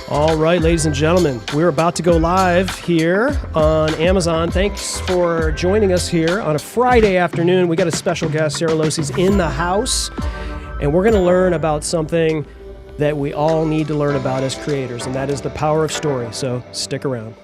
All right, ladies and gentlemen, we're about to go live here on Amazon. Thanks for joining us here on a Friday afternoon. We got a special guest, Sara Lohse's in the house, and we're going to learn about something that we all need to learn about as creators, and that is the power of story. So stick around.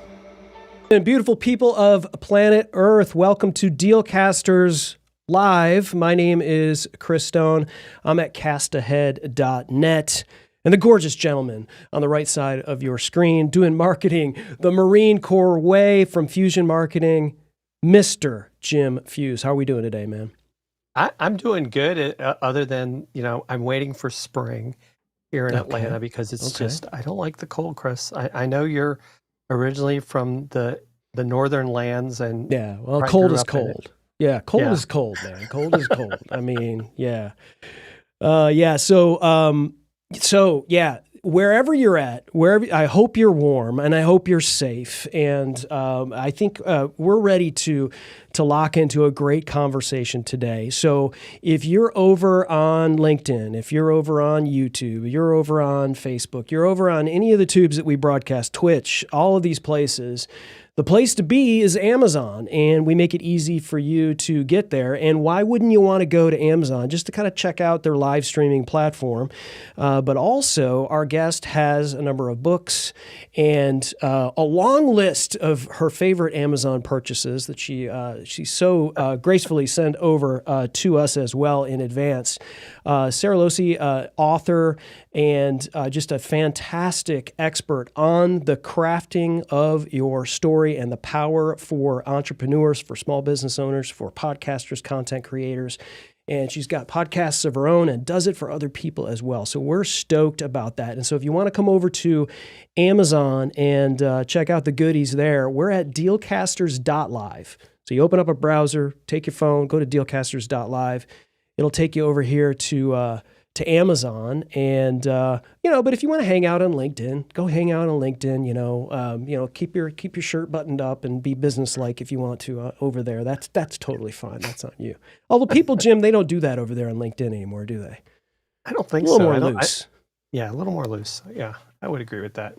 And beautiful people of planet Earth, welcome to Dealcasters Live. My name is Chris Stone. I'm at castahead.net. And the gorgeous gentleman on the right side of your screen doing marketing the Marine Corps way from Fusion Marketing, Mr. Jim Fuse. How are we doing today, man? I'm doing good, other than, I'm waiting for spring here in Atlanta because it's just, I don't like the cold, Chris. I know you're originally from the northern lands and... Yeah, well, cold is cold. Yeah, cold is cold, man. Cold is cold. I mean, yeah. So yeah, wherever you're at, I hope you're warm and I hope you're safe. And I think we're ready to lock into a great conversation today. So if you're over on LinkedIn, if you're over on YouTube, you're over on Facebook, you're over on any of the tubes that we broadcast, Twitch, all of these places, the place to be is Amazon, and we make it easy for you to get there. And why wouldn't you want to go to Amazon just to kind of check out their live streaming platform? But also, our guest has a number of books and a long list of her favorite Amazon purchases that she so gracefully sent over to us as well in advance. Sara Lohse, author and just a fantastic expert on the crafting of your story and the power for entrepreneurs, for small business owners, for podcasters, content creators. And she's got podcasts of her own and does it for other people as well. So we're stoked about that. And so if you want to come over to Amazon and check out the goodies there, we're at dealcasters.live. So you open up a browser, take your phone, go to dealcasters.live. It'll take you over here to Amazon, and but if you want to hang out on LinkedIn, go hang out on LinkedIn. Keep your shirt buttoned up and be businesslike if you want to over there. That's totally fine. That's on you. Although people, Jim, they don't do that over there on LinkedIn anymore, do they? I don't think so. A little more loose. A little more loose. Yeah, I would agree with that.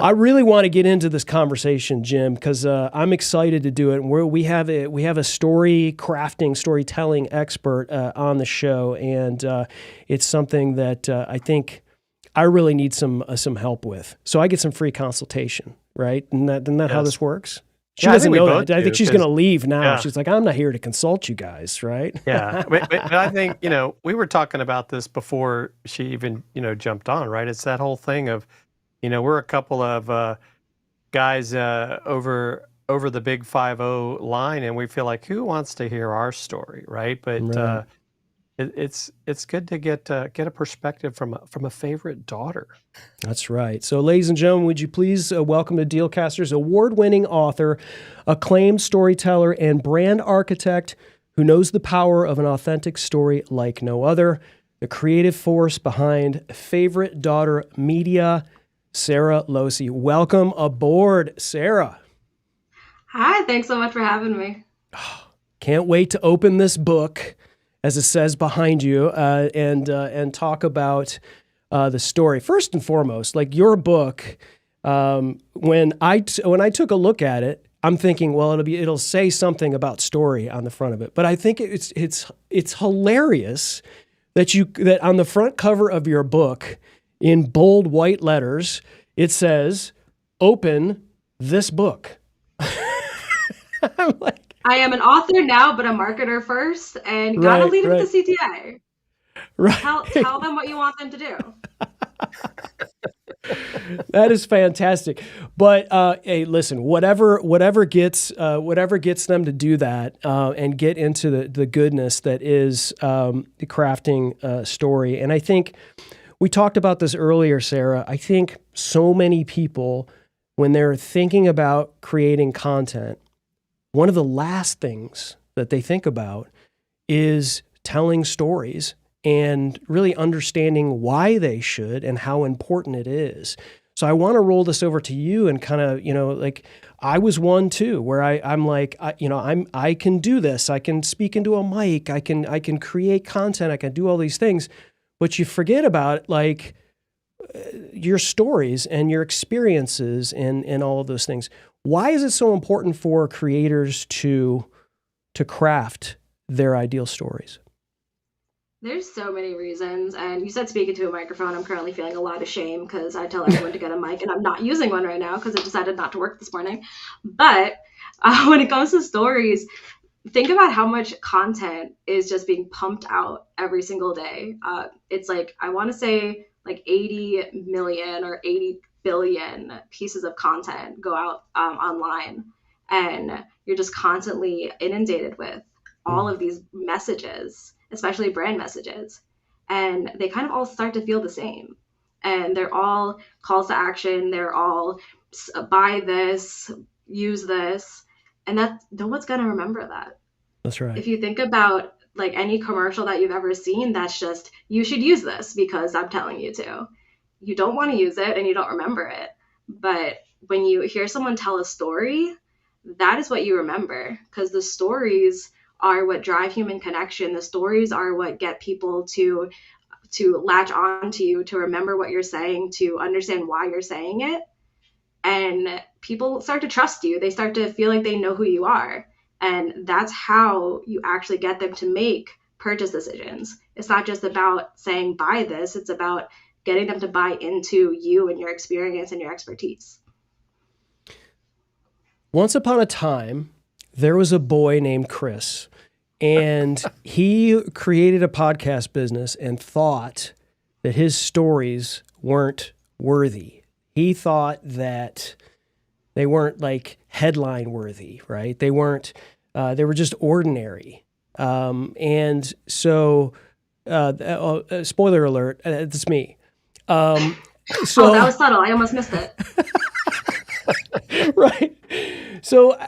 I really want to get into this conversation, Jim, because I'm excited to do it. We have a story crafting, storytelling expert on the show, and it's something that I think I really need some help with. So I get some free consultation, right? Isn't that how this works? She doesn't know that. I think she's going to leave now. Yeah. She's like, I'm not here to consult you guys, right? Yeah, but I think we were talking about this before she even jumped on, right? It's that whole thing of. We're a couple of guys over the big 5-0 line, and we feel like, who wants to hear our story, right? But it's good to get a perspective from a favorite daughter. That's right. So, ladies and gentlemen, would you please welcome to Dealcasters award-winning author, acclaimed storyteller, and brand architect who knows the power of an authentic story like no other, the creative force behind Favorite Daughter Media, Sara Lohse. Welcome aboard, Sara. Hi, thanks so much for having me. Can't wait to open this book, as it says behind you, and talk about the story. First and foremost, like your book, when I took a look at it, I'm thinking, well, it'll say something about story on the front of it. But I think it's hilarious that on the front cover of your book, in bold white letters, it says, "Open this book." I'm like, I am an author now, but a marketer first, and gotta lead it with the CTA. Right. Tell them what you want them to do. That is fantastic. But hey, listen, whatever gets them to do that and get into the goodness that is the crafting story, and I think. We talked about this earlier, Sara. I think so many people, when they're thinking about creating content, one of the last things that they think about is telling stories and really understanding why they should and how important it is. So I want to roll this over to you and kind of, like I was one too, where I'm like, I can do this. I can speak into a mic. I can create content. I can do all these things. But you forget about, like, your stories and your experiences and all of those things. Why is it so important for creators to craft their ideal stories? There's so many reasons. And you said speaking to a microphone. I'm currently feeling a lot of shame because I tell everyone to get a mic and I'm not using one right now because it decided not to work this morning. But when it comes to stories, think about how much content is just being pumped out every single day. It's like, I want to say like 80 million or 80 billion pieces of content go out online. And you're just constantly inundated with all of these messages, especially brand messages. And they kind of all start to feel the same. And they're all calls to action. They're all buy this, use this. And that no one's going to remember that. That's right. If you think about like any commercial that you've ever seen, that's just, you should use this because I'm telling you to. You don't want to use it and you don't remember it. But when you hear someone tell a story, that is what you remember, because the stories are what drive human connection. The stories are what get people to latch on to you, to remember what you're saying, to understand why you're saying it. And people start to trust you. They start to feel like they know who you are. And that's how you actually get them to make purchase decisions. It's not just about saying, buy this. It's about getting them to buy into you and your experience and your expertise. Once upon a time, there was a boy named Chris, and he created a podcast business and thought that his stories weren't worthy. He thought that they weren't like headline worthy, right? They weren't, they were just ordinary. And so, spoiler alert, it's me. So that was subtle. I almost missed it. Right. So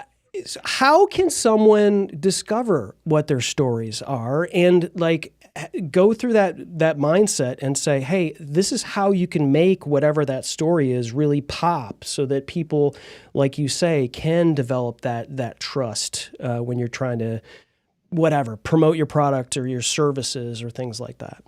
how can someone discover what their stories are and like go through that mindset and say, hey, this is how you can make whatever that story is really pop, so that people, like you say, can develop that trust when you're trying to promote your product or your services or things like that?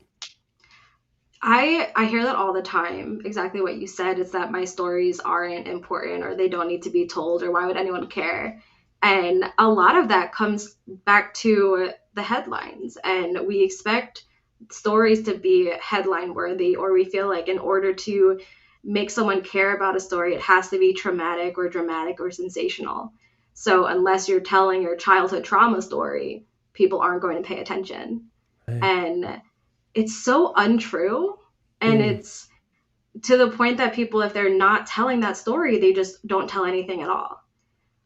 I hear that all the time. Exactly what you said is that my stories aren't important or they don't need to be told, or why would anyone care? And a lot of that comes back to the headlines, and we expect stories to be headline worthy, or we feel like in order to make someone care about a story, it has to be traumatic or dramatic or sensational. So unless you're telling your childhood trauma story, people aren't going to pay attention. Right. And it's so untrue. And it's to the point that people, if they're not telling that story, they just don't tell anything at all.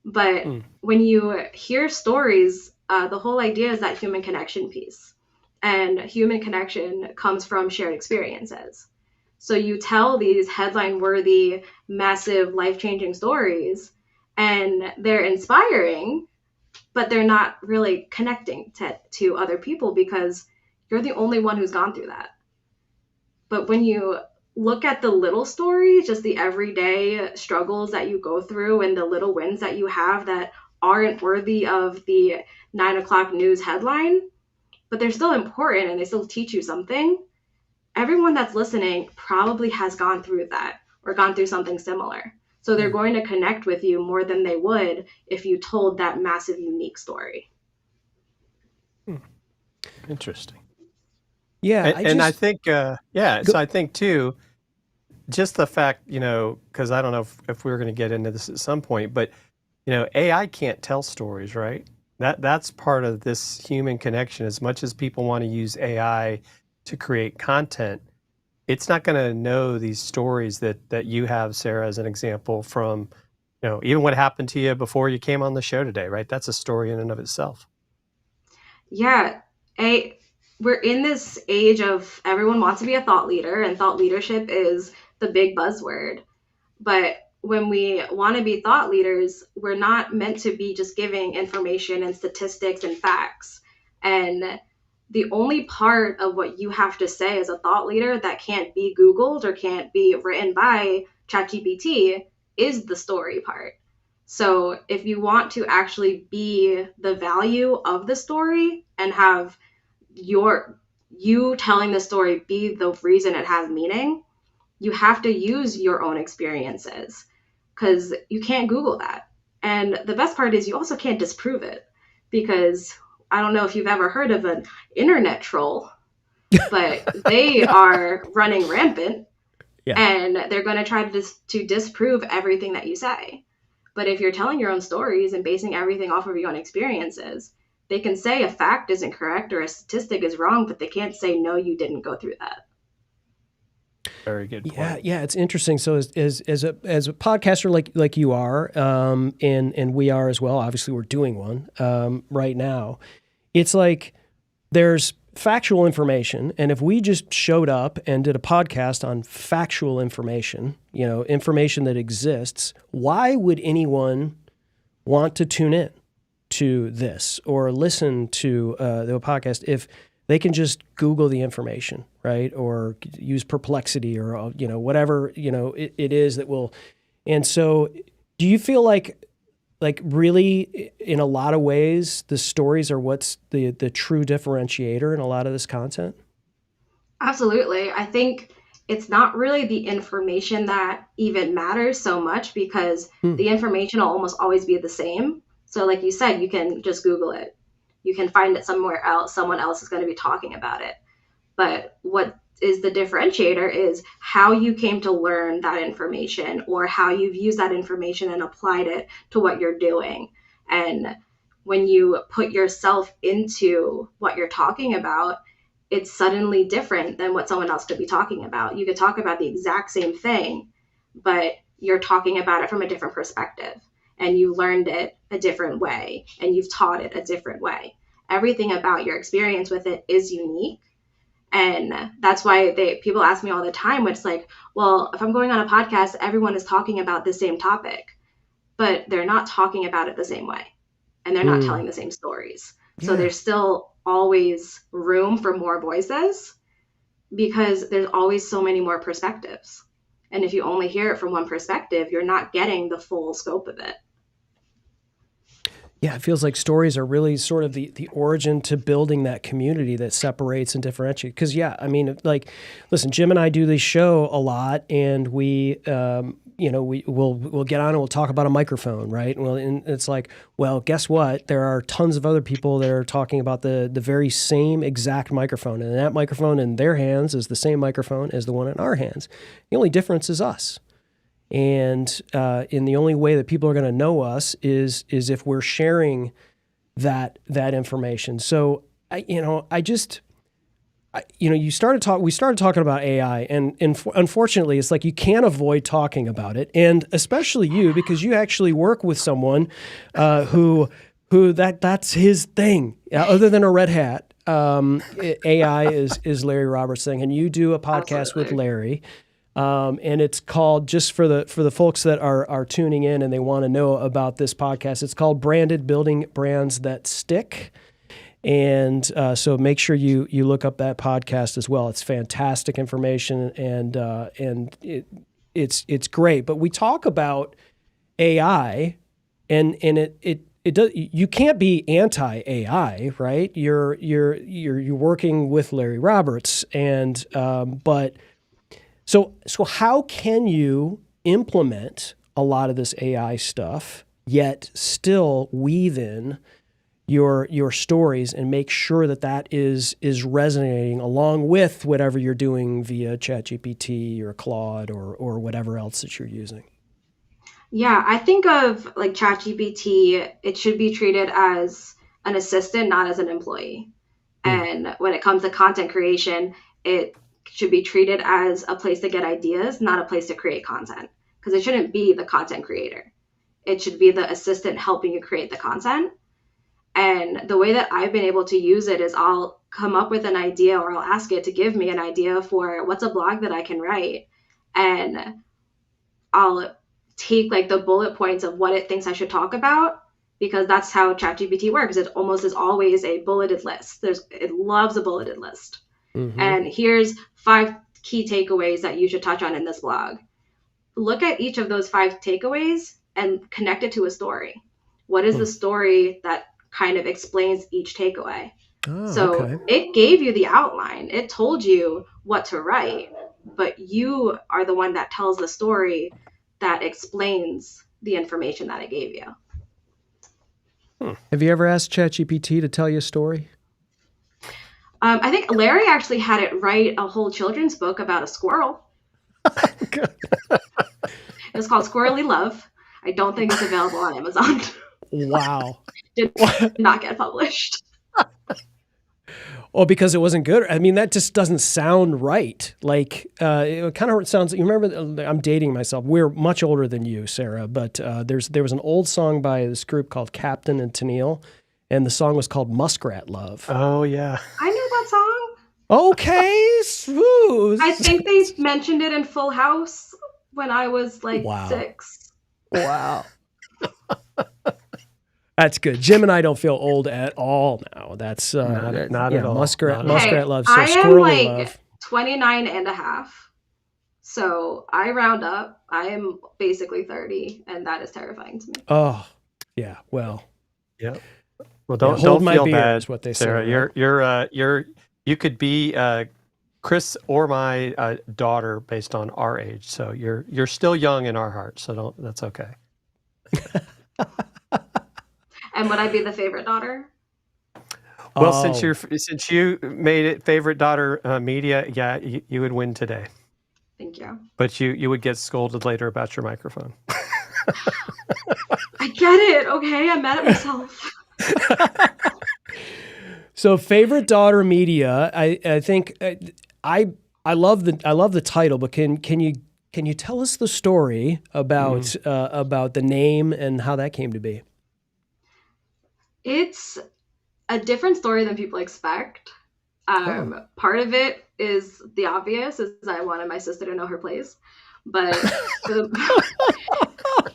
But when you hear stories, the whole idea is that human connection piece. And human connection comes from shared experiences. So you tell these headline-worthy, massive, life-changing stories, and they're inspiring, but they're not really connecting to other people because you're the only one who's gone through that. But when you look at the little stories, just the everyday struggles that you go through and the little wins that you have that aren't worthy of the 9 o'clock news headline, but they're still important and they still teach you something, everyone that's listening probably has gone through that or gone through something similar. So they're going to connect with you more than they would if you told that massive, unique story. Interesting. Yeah. I think, so I think too, just the fact, because I don't know if we were going to get into this at some point, but, AI can't tell stories, right? That's part of this human connection. As much as people want to use AI to create content, it's not going to know these stories that you have, Sarah, as an example from, even what happened to you before you came on the show today, right? That's a story in and of itself. Yeah. We're in this age of everyone wants to be a thought leader, and thought leadership is the big buzzword. But when we want to be thought leaders, we're not meant to be just giving information and statistics and facts. And the only part of what you have to say as a thought leader that can't be Googled or can't be written by ChatGPT is the story part. So if you want to actually be the value of the story and have you telling the story be the reason it has meaning, you have to use your own experiences, because you can't Google that. And the best part is you also can't disprove it, because I don't know if you've ever heard of an internet troll, but they are running rampant. Yeah. And they're going to try to disprove everything that you say. But if you're telling your own stories and basing everything off of your own experiences, they can say a fact isn't correct or a statistic is wrong, but they can't say, no, you didn't go through that. Very good point. Yeah, it's interesting. So as a podcaster like you are, and we are as well. Obviously, we're doing one right now. It's like there's factual information, and if we just showed up and did a podcast on factual information, information that exists, why would anyone want to tune in to this or listen to the podcast if they can just Google the information, right? Or use Perplexity or, whatever, it is that will. And so do you feel like really in a lot of ways, the stories are what's the true differentiator in a lot of this content? Absolutely. I think it's not really the information that even matters so much, because the information will almost always be the same. So like you said, you can just Google it. You can find it somewhere else. Someone else is going to be talking about it. But what is the differentiator is how you came to learn that information, or how you've used that information and applied it to what you're doing. And when you put yourself into what you're talking about, it's suddenly different than what someone else could be talking about. You could talk about the exact same thing, but you're talking about it from a different perspective. And you learned it a different way, and you've taught it a different way. Everything about your experience with it is unique. And that's why people ask me all the time, it's like, well, if I'm going on a podcast, everyone is talking about the same topic, but they're not talking about it the same way, and they're not telling the same stories. Yeah. So there's still always room for more voices, because there's always so many more perspectives. And if you only hear it from one perspective, you're not getting the full scope of it. Yeah, it feels like stories are really sort of the origin to building that community that separates and differentiates. Because, listen, Jim and I do this show a lot, and we'll get on and we'll talk about a microphone, right? Well, and it's like, well, guess what? There are tons of other people that are talking about the very same exact microphone, and that microphone in their hands is the same microphone as the one in our hands. The only difference is us. And in the only way that people are going to know us is if we're sharing that information. So we started talking about AI, and unfortunately, it's like you can't avoid talking about it, and especially you, because you actually work with someone who that's his thing. Other than a red hat, AI is Larry Roberts' thing, and you do a podcast with Larry. And it's called, just for the folks that are tuning in and they want to know about this podcast, it's called Branded: Building Brands That Stick. And so make sure you look up that podcast as well. It's fantastic information, and it's great. But we talk about AI, and it does. You can't be anti-AI, right? You're working with Larry Roberts, and but. So how can you implement a lot of this AI stuff, yet still weave in your stories and make sure that is resonating along with whatever you're doing via ChatGPT or Claude or whatever else that you're using? Yeah, I think of like ChatGPT, it should be treated as an assistant, not as an employee. And when it comes to content creation, it should be treated as a place to get ideas, not a place to create content, because it shouldn't be the content creator. It should be the assistant helping you create the content. And the way that I've been able to use it is I'll come up with an idea, or I'll ask it to give me an idea for what's a blog that I can write. And I'll take like the bullet points of what it thinks I should talk about, because that's how ChatGPT works. It almost is always a bulleted list. It loves a bulleted list. Mm-hmm. And here's 5 key takeaways that you should touch on in this blog. Look at each of those 5 takeaways and connect it to a story. What is the story that kind of explains each takeaway? It gave you the outline. It told you what to write, but you are the one that tells the story that explains the information that I gave you. Have you ever asked ChatGPT to tell you a story? I think Larry actually had it write a whole children's book about a squirrel. It was called Squirrely Love. I don't think it's available on Amazon. Wow. Did not get published. Oh, because it wasn't good. I mean, that just doesn't sound right. Like, it kind of sounds, you remember, I'm dating myself. We're much older than you, Sarah, but there was an old song by this group called Captain and Tennille, and the song was called Muskrat Love. Oh, yeah. I knew that song. Okay, smooth. I think they mentioned it in Full House when I was like Wow. 6. Wow. That's good. Jim and I don't feel old at all now. That's not at all. Muskrat Hey, Love. So I am Squirrely like Love. 29 and a half. So I round up. I am basically 30, and that is terrifying to me. Oh, yeah. Well, Yeah. Well, don't hold my feel beer bad, is what they Sarah. say. You could be Chris or my daughter based on our age. So you're still young in our hearts. So that's okay. And would I be the favorite daughter? Well, since you made it favorite daughter media, yeah, you would win today. Thank you. But you would get scolded later about your microphone. I get it. Okay, I'm mad at myself. So favorite daughter media, I think I love the title, but can you tell us the story about the name and how that came to be? It's a different story than people expect. Part of it is the obvious, is I wanted my sister to know her place. But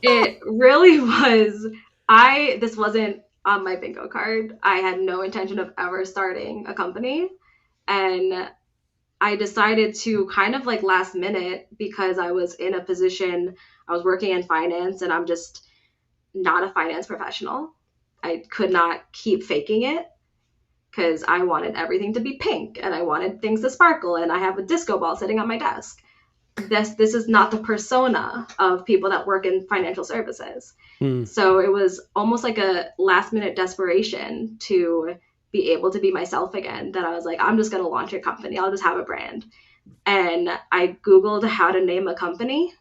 it really was, this wasn't on my bingo card. I had no intention of ever starting a company. And I decided to kind of like last minute, because I was in a position, I was working in finance, and I'm just not a finance professional. I could not keep faking it because I wanted everything to be pink and I wanted things to sparkle, and I have a disco ball sitting on my desk. This is not the persona of people that work in financial services. So it was almost like a last minute desperation to be able to be myself again, that I was like, I'm just going to launch a company. I'll just have a brand. And I Googled how to name a company,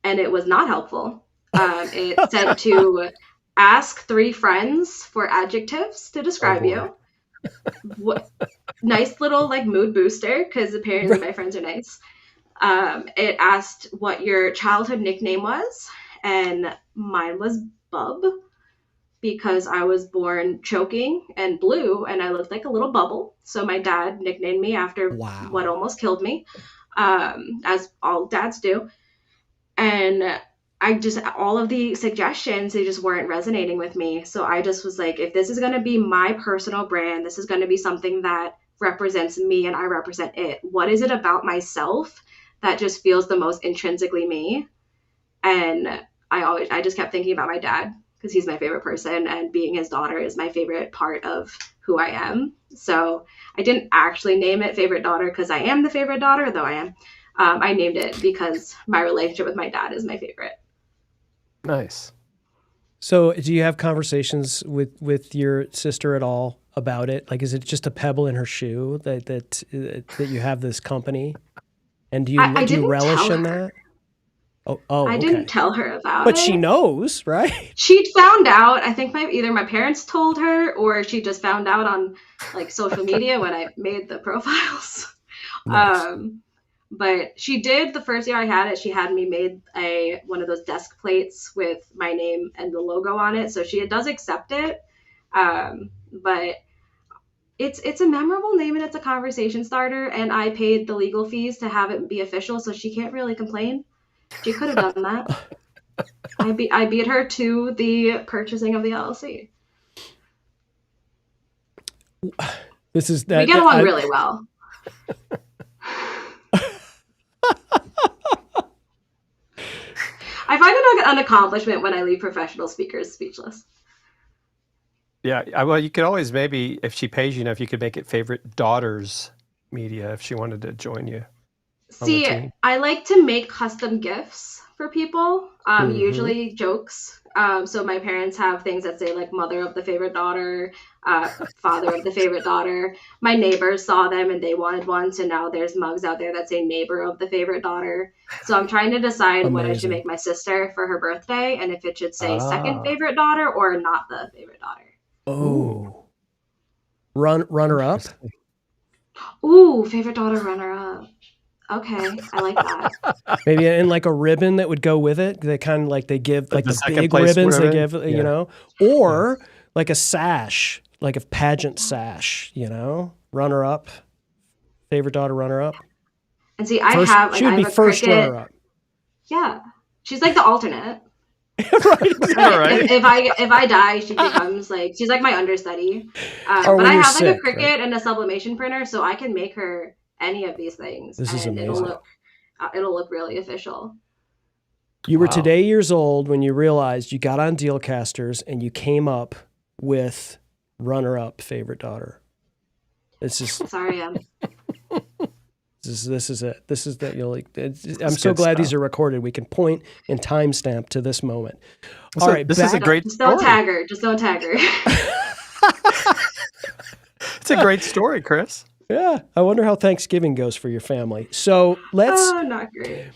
and it was not helpful. It said to ask 3 friends for adjectives to describe you. What nice little like mood booster, because apparently my friends are nice. It asked what your childhood nickname was, and mine was Bub, because I was born choking and blue and I looked like a little bubble. So my dad nicknamed me after what almost killed me, as all dads do. And all of the suggestions, they just weren't resonating with me. So I just was like, if this is going to be my personal brand, this is going to be something that represents me and I represent it. What is it about myself that just feels the most intrinsically me? And I just kept thinking about my dad, because he's my favorite person, and being his daughter is my favorite part of who I am. So I didn't actually name it favorite daughter because I am the favorite daughter, though I am. I named it because my relationship with my dad is my favorite. Nice. So do you have conversations with your sister at all about it? Like, is it just a pebble in her shoe that you have this company? And do you relish in that? Oh, I didn't tell her about it. But she knows, right? She found out. I think either my parents told her, or she just found out on like social media when I made the profiles. Nice. But she did, the first year I had it, she had me made one of those desk plates with my name and the logo on it. So she does accept it. But it's a memorable name and it's a conversation starter. And I paid the legal fees to have it be official, so she can't really complain. She could have done that. I beat her to the purchasing of the LLC. This is that. We get along really well. I find it an accomplishment when I leave professional speakers speechless. Yeah, well, you could always, maybe if she pays you enough, you could make it favorite daughters media if she wanted to join you. on the See, team? I like to make custom gifts for people, usually jokes. So my parents have things that say like mother of the favorite daughter, father of the favorite daughter. My neighbors saw them and they wanted one, so now there's mugs out there that say neighbor of the favorite daughter. So I'm trying to decide what I should Amazing. make my sister for her birthday and if it should say second Ah, favorite daughter or not the favorite daughter. Oh, runner up. interesting. Ooh, favorite daughter runner up. Okay, I like that. Maybe in like a ribbon that would go with it. They kind of like they give like the second big place ribbons they ribbon? give, Yeah. or like a sash, like a pageant sash, runner up, favorite daughter runner up. And see, She would I be have a first cricket. runner up. Yeah, she's like the alternate. Right. All right. If I die, she becomes like she's like my understudy. Or But when I you're have like a sick, cricket right? and a sublimation printer, so I can make her any of these things, This is and amazing. it'll look really official. You were Wow. today years old when you realized you got on Dealcasters and you came up with runner up favorite daughter. This is Sorry, this is it. This is that I'm That's so good glad these stuff. are recorded. We can point and timestamp to this moment. So All right, this is a back- great just don't story. tag her. Just don't tag her. It's a great story, Chris. Yeah, I wonder how Thanksgiving goes for your family. So let's Oh, not great.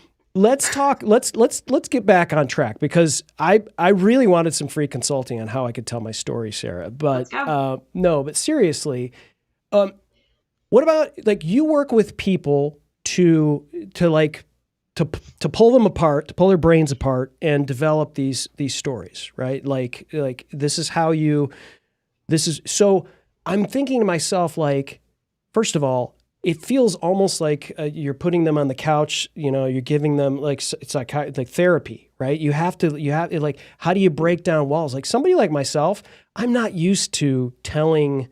talk. Let's get back on track because I really wanted some free consulting on how I could tell my story, Sarah. But Let's go. no, but seriously, what about like you work with people to pull them apart, to pull their brains apart, and develop these stories, right? Like this is how you. This is so. I'm thinking to myself like, first of all, it feels almost like you're putting them on the couch. You're giving them like it's like therapy, right? You have like, how do you break down walls? Like somebody like myself, I'm not used to telling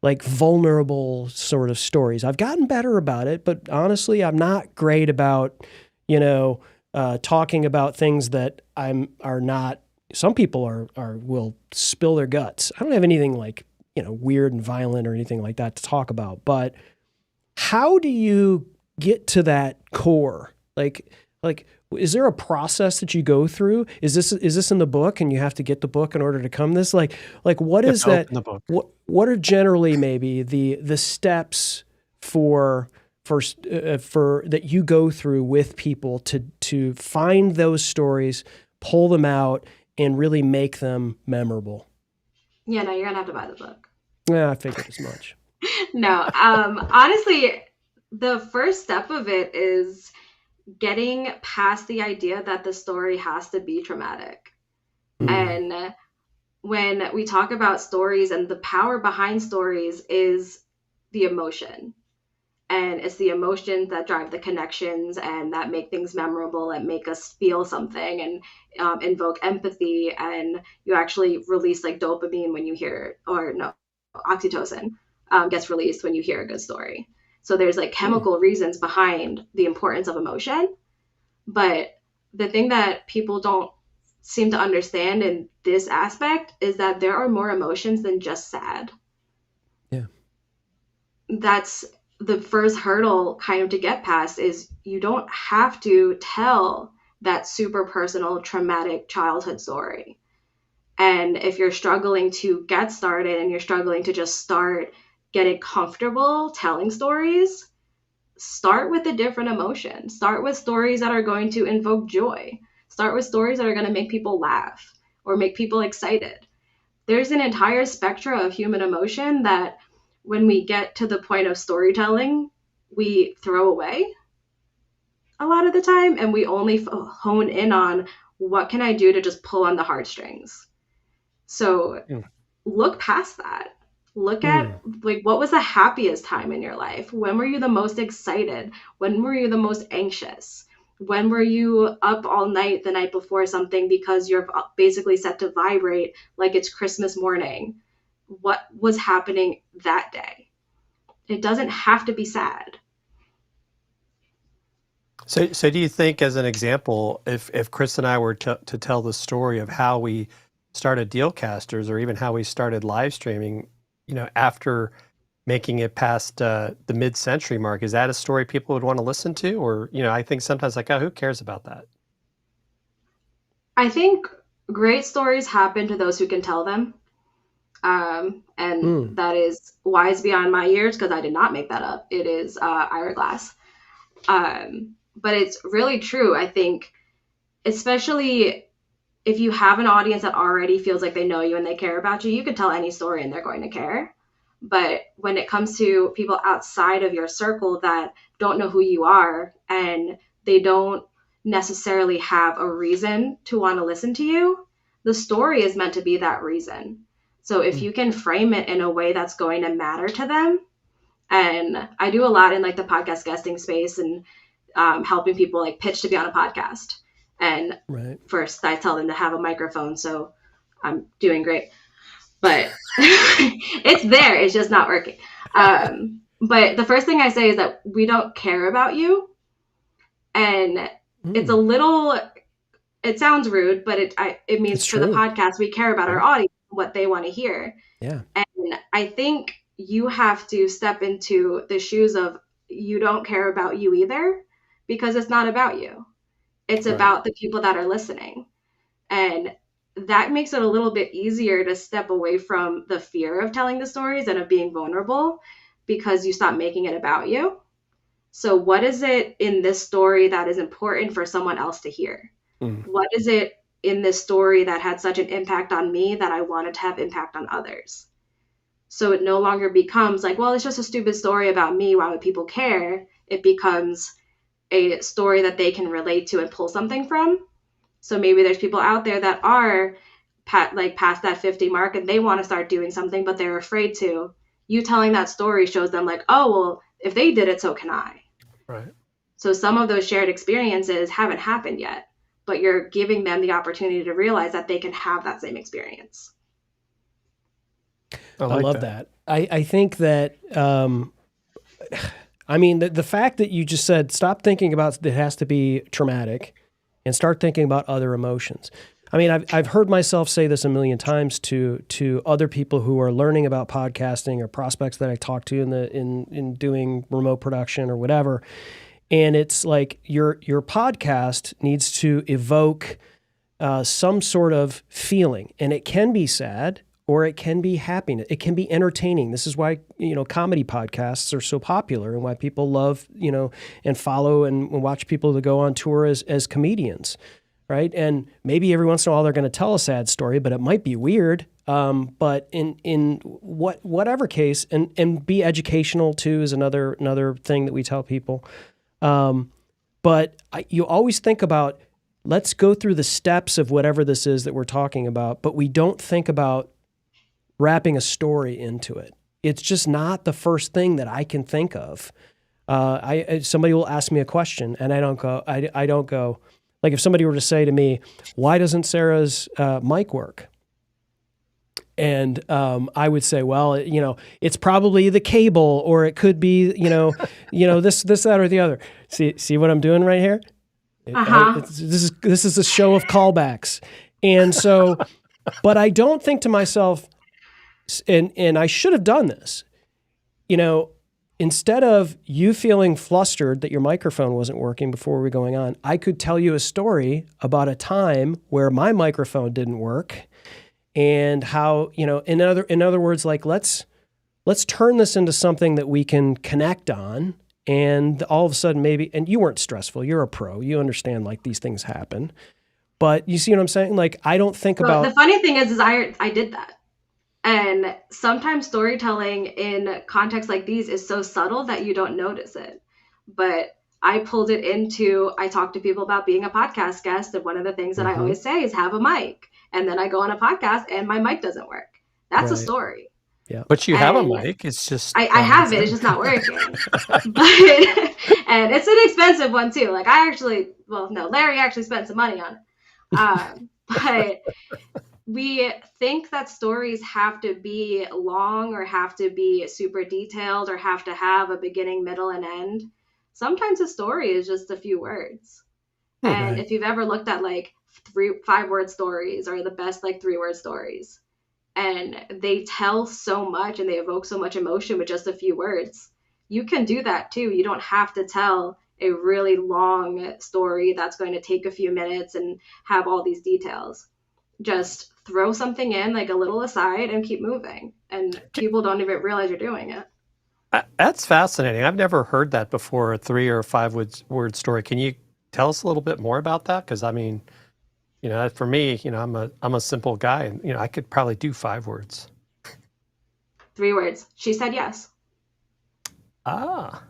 like vulnerable sort of stories. I've gotten better about it, but honestly, I'm not great about, talking about things that are not. Some people will spill their guts. I don't have anything like, weird and violent or anything like that to talk about, but how do you get to that core? Like, is there a process that you go through? Is this in the book and you have to get the book in order to come this? Like what is that? Open the book. What are generally maybe the steps for that you go through with people to find those stories, pull them out, and really make them memorable? Yeah, no, you're gonna have to buy the book. Yeah, I figured as much. No, honestly, the first step of it is getting past the idea that the story has to be traumatic. And when we talk about stories and the power behind stories is the emotion. And it's the emotions that drive the connections and that make things memorable and make us feel something and invoke empathy. And you actually release like dopamine when you hear, or no, oxytocin gets released when you hear a good story. So there's like chemical reasons behind the importance of emotion. But the thing that people don't seem to understand in this aspect is that there are more emotions than just sad. Yeah. That's the first hurdle kind of to get past is you don't have to tell that super personal traumatic childhood story. And if you're struggling to get started and you're struggling to just start getting comfortable telling stories, start with a different emotion. Start with stories that are going to invoke joy. Start with stories that are going to make people laugh or make people excited. There's an entire spectrum of human emotion that when we get to the point of storytelling, we throw away a lot of the time, and we only hone in on what can I do to just pull on the heartstrings. So look past that. Look at like what was the happiest time in your life? When were you the most excited? When were you the most anxious? When were you up all night the night before something because you're basically set to vibrate like it's Christmas morning? What was happening that day? It doesn't have to be sad. So do you think, as an example, if Chris and I were to tell the story of how we started Dealcasters or even how we started live streaming, after making it past the mid-century mark. Is that a story people would want to listen to? Or, I think sometimes like, oh, who cares about that? I think great stories happen to those who can tell them. And that is wise beyond my years because I did not make that up. It is Ira Glass. But it's really true. I think, especially if you have an audience that already feels like they know you and they care about you, you can tell any story and they're going to care. But when it comes to people outside of your circle that don't know who you are and they don't necessarily have a reason to want to listen to you, the story is meant to be that reason. So if you can frame it in a way that's going to matter to them, and I do a lot in like the podcast guesting space and helping people like pitch to be on a podcast. And first I tell them to have a microphone. So I'm doing great, but it's there. It's just not working. But the first thing I say is that we don't care about you. And it's a little, it sounds rude, but it means for the podcast, we care about our audience, what they want to hear. Yeah. And I think you have to step into the shoes of you don't care about you either, because it's not about you. It's about the people that are listening. And that makes it a little bit easier to step away from the fear of telling the stories and of being vulnerable because you stop making it about you. So what is it in this story that is important for someone else to hear? What is it in this story that had such an impact on me that I wanted to have impact on others? So it no longer becomes like, well, it's just a stupid story about me. Why would people care? It becomes a story that they can relate to and pull something from. So maybe there's people out there that are past that 50 mark and they want to start doing something, but they're afraid to. You telling that story shows them like, oh, well, if they did it, so can I. Right. So some of those shared experiences haven't happened yet, but you're giving them the opportunity to realize that they can have that same experience. I love that. I think that, the fact that you just said, stop thinking about it has to be traumatic and start thinking about other emotions. I mean, I've heard myself say this a million times to other people who are learning about podcasting or prospects that I talk to in doing remote production or whatever. And it's like your podcast needs to evoke some sort of feeling, and it can be sad or it can be happiness. It can be entertaining. This is why, comedy podcasts are so popular and why people love, and follow and watch people that go on tour as comedians. Right. And maybe every once in a while they're going to tell a sad story, but it might be weird. But in whatever case, and be educational too is another thing that we tell people. But you always think about, let's go through the steps of whatever this is that we're talking about, but we don't think about wrapping a story into it. It's just not the first thing that I can think of. Somebody will ask me a question and I don't go, like if somebody were to say to me, why doesn't Sarah's mic work? And I would say, well, it's probably the cable, or it could be, this, that, or the other. See what I'm doing right here? This is a show of callbacks. And so, but I don't think to myself, and I should have done this, instead of you feeling flustered that your microphone wasn't working before we were going on, I could tell you a story about a time where my microphone didn't work and how, in other words, like, let's turn this into something that we can connect on. And all of a sudden maybe, and you weren't stressful, you're a pro, you understand like these things happen, but you see what I'm saying? Like, I don't think about. The funny thing is I did that. And sometimes storytelling in contexts like these is so subtle that you don't notice it. But I pulled it into, I talk to people about being a podcast guest. And one of the things that I always say is have a mic. And then I go on a podcast and my mic doesn't work. That's a story. Yeah. But you have a mic. It's just. I have it. It's just not working. And it's an expensive one too. Like Larry actually spent some money on it. But we think that stories have to be long or have to be super detailed or have to have a beginning, middle, and end. Sometimes a story is just a few words. And if you've ever looked at like 5-word stories or the best like 3-word stories, and they tell so much and they evoke so much emotion with just a few words. You can do that too. You don't have to tell a really long story that's going to take a few minutes and have all these details. Just throw something in, like a little aside, and keep moving. And people don't even realize you're doing it. That's fascinating. I've never heard that before, a 3 or 5 word story. Can you tell us a little bit more about that? Because I mean, for me, I'm a simple guy, and I could probably do 5 words. 3 words. She said yes. Ah.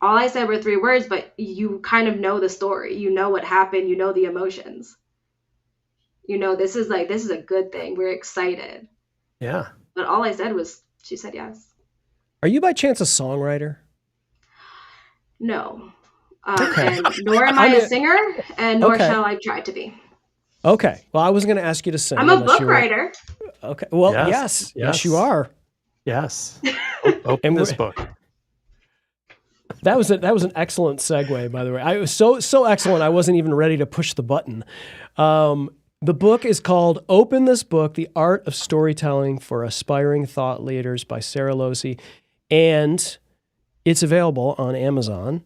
All I said were 3 words, but you kind of know the story. You know what happened. You know the emotions. This is a good thing. We're excited. Yeah. But all I said was, she said yes. Are you by chance a songwriter? No. Okay. And nor am I a singer, and nor shall I try to be. Okay. Well, I wasn't going to ask you to sing. I'm a book writer. Okay. Well, yes, you are. Yes. Open this book. That was an excellent segue, by the way. I was so excellent. I wasn't even ready to push the button. The book is called "Open This Book: The Art of Storytelling for Aspiring Thought Leaders" by Sara Lohse, and it's available on Amazon.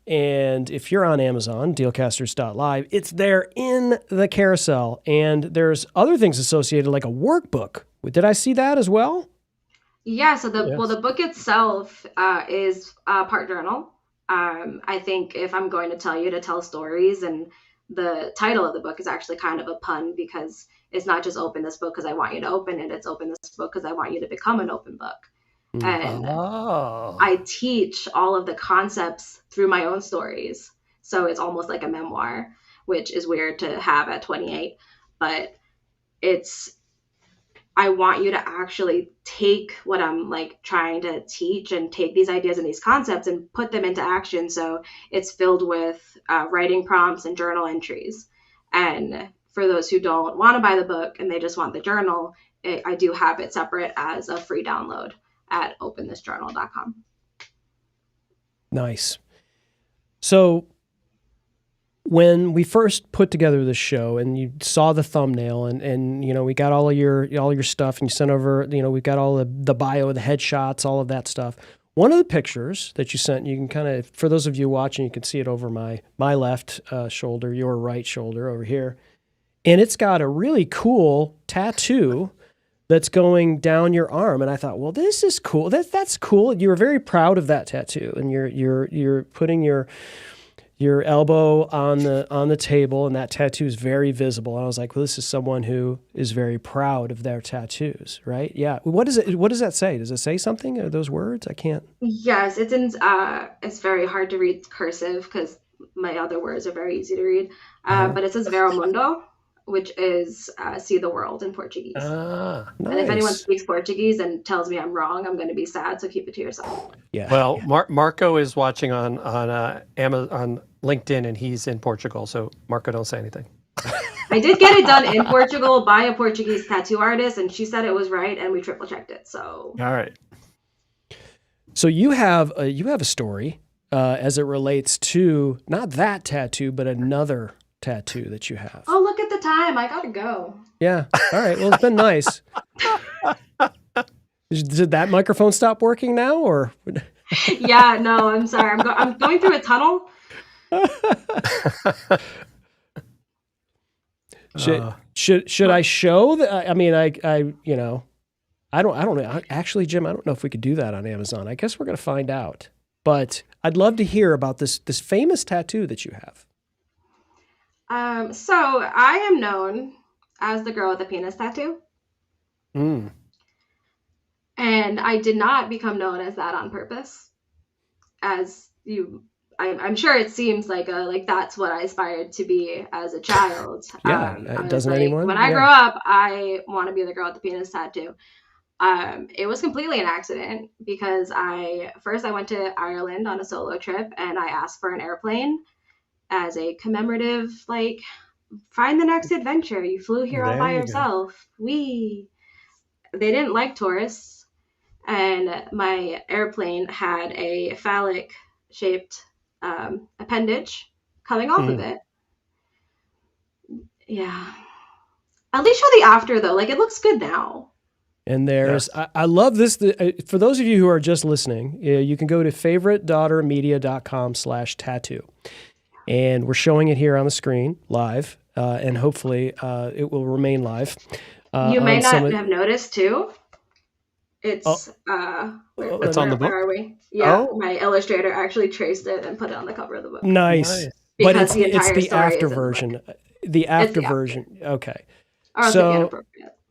And if you're on Amazon, Dealcasters.live, it's there in the carousel. And there's other things associated, like a workbook. Did I see that as well? Yeah. So the book itself is a part journal. I think if I'm going to tell you to tell stories, and the title of the book is actually kind of a pun, because it's not just open this book because I want you to open it. It's open this book because I want you to become an open book. And I teach all of the concepts through my own stories. So it's almost like a memoir, which is weird to have at 28. But I want you to actually take what I'm like trying to teach and take these ideas and these concepts and put them into action. So it's filled with writing prompts and journal entries. And for those who don't want to buy the book and they just want the journal, I do have it separate as a free download at openthisjournal.com. Nice. So when we first put together this show and you saw the thumbnail and we got all your stuff and you sent over, we've got all the bio, the headshots, all of that stuff. One of the pictures that you sent, you can kind of, for those of you watching, you can see it over my left shoulder, your right shoulder over here. And it's got a really cool tattoo that's going down your arm. And I thought, well, this is cool. That's cool. You were very proud of that tattoo, and you're putting your elbow on the table, and that tattoo is very visible. And I was like, well, this is someone who is very proud of their tattoos, right? Yeah. What does that say? Does it say something? Are those words? I can't. Yes, it's very hard to read cursive because my other words are very easy to read. But it says Vero Mundo, which is see the world in Portuguese. Nice. And if anyone speaks Portuguese and tells me I'm wrong, I'm going to be sad. So keep it to yourself. Yeah. Well, Marco is watching on Amazon, on LinkedIn, and he's in Portugal. So Marco, don't say anything. I did get it done in Portugal by a Portuguese tattoo artist, and she said it was right, and we triple checked it. So all right. So you have a story as it relates to not that tattoo, but another tattoo that you have. Oh, look at the time. I gotta go. Yeah. All right. Well, it's been nice. Did that microphone stop working now, or? Yeah. No, I'm sorry. I'm going through a tunnel. Should I show that? I mean, I don't know. Actually, Jim, I don't know if we could do that on Amazon. I guess we're going to find out. But I'd love to hear about this famous tattoo that you have. So I am known as the girl with the penis tattoo. Mm. And I did not become known as that on purpose. I'm sure it seems like that's what I aspired to be as a child. Yeah, doesn't anyone? When I grow up, I want to be the girl with the penis tattoo. It was completely an accident because I went to Ireland on a solo trip, and I asked for an airplane as a commemorative, find the next adventure. You flew here all by yourself. They didn't like tourists, and my airplane had a phallic shaped appendage coming off of it. Yeah. At least show the after though. Like it looks good now. And there's, I love this. For those of you who are just listening, you can go to favoritedaughtermedia.com/tattoo. And we're showing it here on the screen live. And hopefully it will remain live. You may not have noticed too. It's it's on the book. Where are we? Yeah, my illustrator actually traced it and put it on the cover of the book. Nice. But it's the after version. The after version. Okay.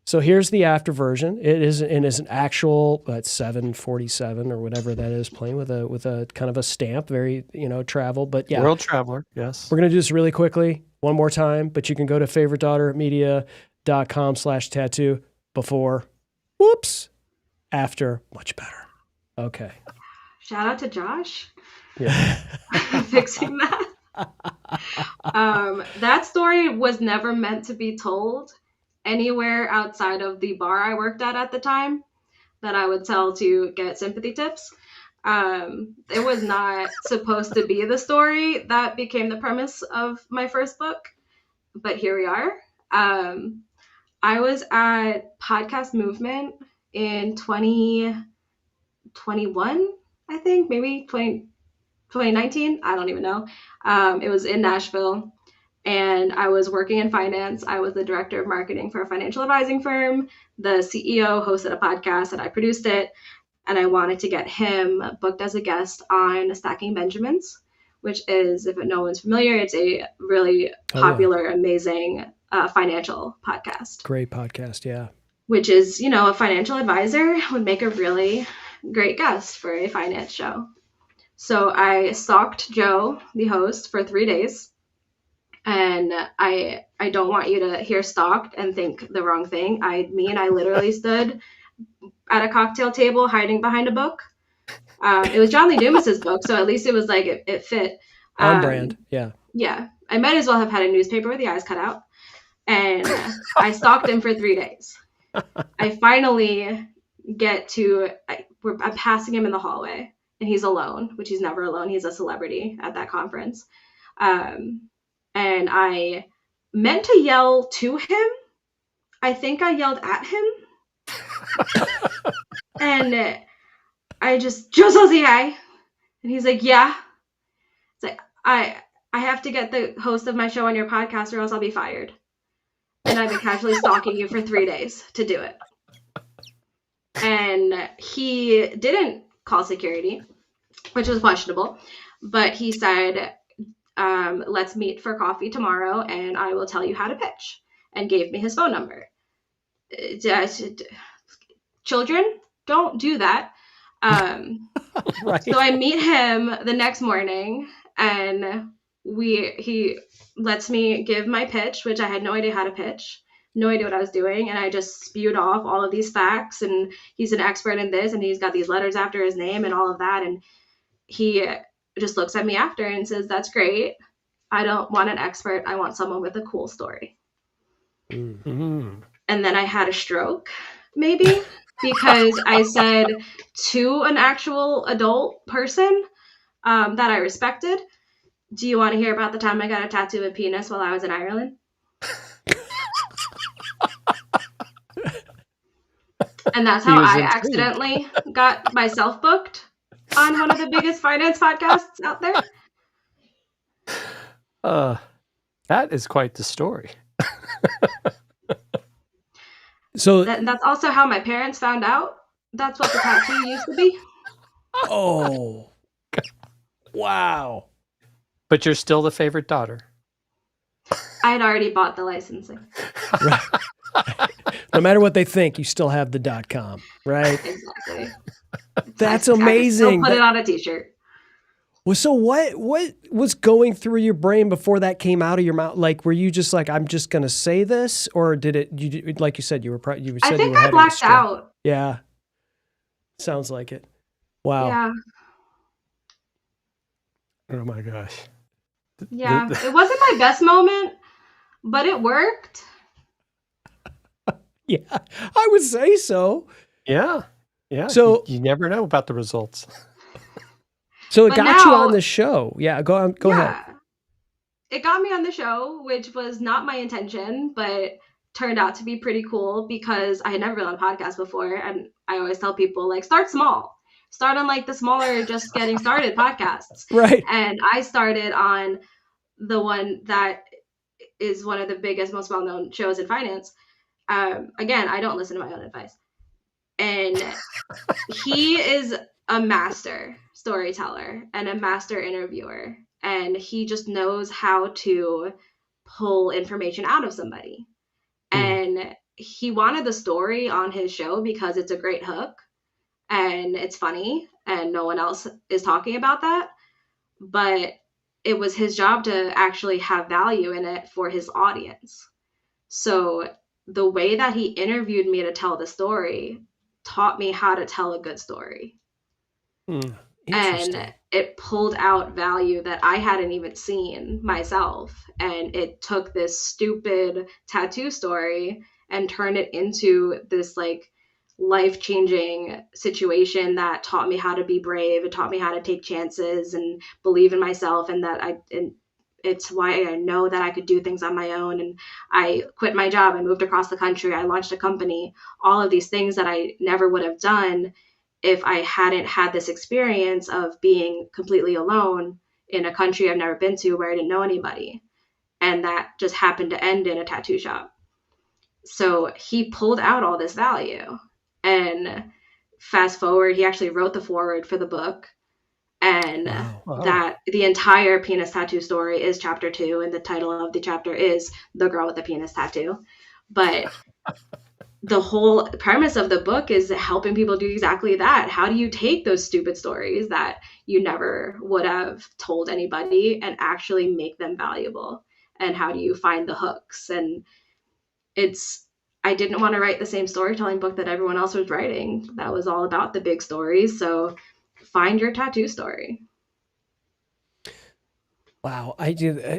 So here's the after version. It is an actual 747 or whatever that is, playing with a kind of a stamp, very travel. But yeah, World Traveler. Yes. We're gonna do this really quickly, one more time. But you can go to favoritedaughtermedia.com/tattoo. Before, whoops, after, much better. Okay. Shout out to Josh. Yeah. Fixing that. That story was never meant to be told anywhere outside of the bar I worked at the time that I would tell to get sympathy tips. It was not supposed to be the story that became the premise of my first book, but here we are. I was at Podcast Movement in 2021, I think, maybe 2019. I don't even know. It was in Nashville, and I was working in finance. I was the director of marketing for a financial advising firm. The CEO hosted a podcast, and I produced it. And I wanted to get him booked as a guest on Stacking Benjamins, which is, if no one's familiar, it's a really popular, amazing financial podcast. Great podcast, yeah. Which is, a financial advisor would make a really great guest for a finance show. So I stalked Joe, the host, for 3 days. And I don't want you to hear stalked and think the wrong thing. I literally stood at a cocktail table hiding behind a book. It was John Lee Dumas's book, so at least it was like it fit. On brand, yeah. Yeah. I might as well have had a newspaper with the eyes cut out. And I stalked him for 3 days. I finally get to, I'm passing him in the hallway, and he's alone, which he's never alone. He's a celebrity at that conference. And I meant to yell to him. I think I yelled at him. And I just, Joe Sozzi, hi. And he's like, yeah. It's like, I have to get the host of my show on your podcast or else I'll be fired. And I've been casually stalking you for 3 days to do it. And he didn't call security, which was questionable. But he said, let's meet for coffee tomorrow and I will tell you how to pitch. And gave me his phone number. Children, don't do that. Right. So I meet him the next morning and he lets me give my pitch, which I had no idea how to pitch, no idea what I was doing. And I just spewed off all of these facts, and he's an expert in this, and he's got these letters after his name and all of that. And he just looks at me after and says, that's great. I don't want an expert. I want someone with a cool story. Mm-hmm. And then I had a stroke, maybe, because I said to an actual adult person that I respected, do you want to hear about the time I got a tattoo of a penis while I was in Ireland? And that's how I accidentally got myself booked on one of the biggest finance podcasts out there. That is quite the story. So that's also how my parents found out. That's what the tattoo used to be. Oh, wow. But you're still the favorite daughter. I had already bought the licensing. Right. No matter what they think, you still have the .com, right? Exactly. That's amazing. I can still put it on a t-shirt. Well, so what was going through your brain before that came out of your mouth? Like, were you just like, I'm just going to say this? Or did it, you, like you said, you were I think I blacked out. Yeah. Sounds like it. Wow. Yeah. Oh my gosh. Yeah. It wasn't my best moment, but it worked. Yeah, I would say so. Yeah. Yeah. So you never know about the results. So it got you on the show. Yeah, go ahead. It got me on the show, which was not my intention, but turned out to be pretty cool because I had never been on a podcast before. And I always tell people, like, start small. Start on like the smaller, just getting started podcasts. Right. And I started on the one that is one of the biggest, most well-known shows in finance. Again, I don't listen to my own advice. And he is a master storyteller and a master interviewer. And he just knows how to pull information out of somebody. And he wanted the story on his show because it's a great hook and it's funny and no one else is talking about that. But it was his job to actually have value in it for his audience. So the way that he interviewed me to tell the story taught me how to tell a good story. And it pulled out value that I hadn't even seen myself. And it took this stupid tattoo story and turned it into this like life-changing situation that taught me how to be brave. It taught me how to take chances and believe in myself, and it's why I know that I could do things on my own. And I quit my job. I moved across the country. I launched a company, all of these things that I never would have done if I hadn't had this experience of being completely alone in a country I've never been to where I didn't know anybody. And that just happened to end in a tattoo shop. So he pulled out all this value. And fast forward, he actually wrote the foreword for the book. And that the entire penis tattoo story is chapter 2. And the title of the chapter is The Girl with the Penis Tattoo. But the whole premise of the book is helping people do exactly that. How do you take those stupid stories that you never would have told anybody and actually make them valuable? And how do you find the hooks? And I didn't want to write the same storytelling book that everyone else was writing. That was all about the big stories. So find your tattoo story. Wow. I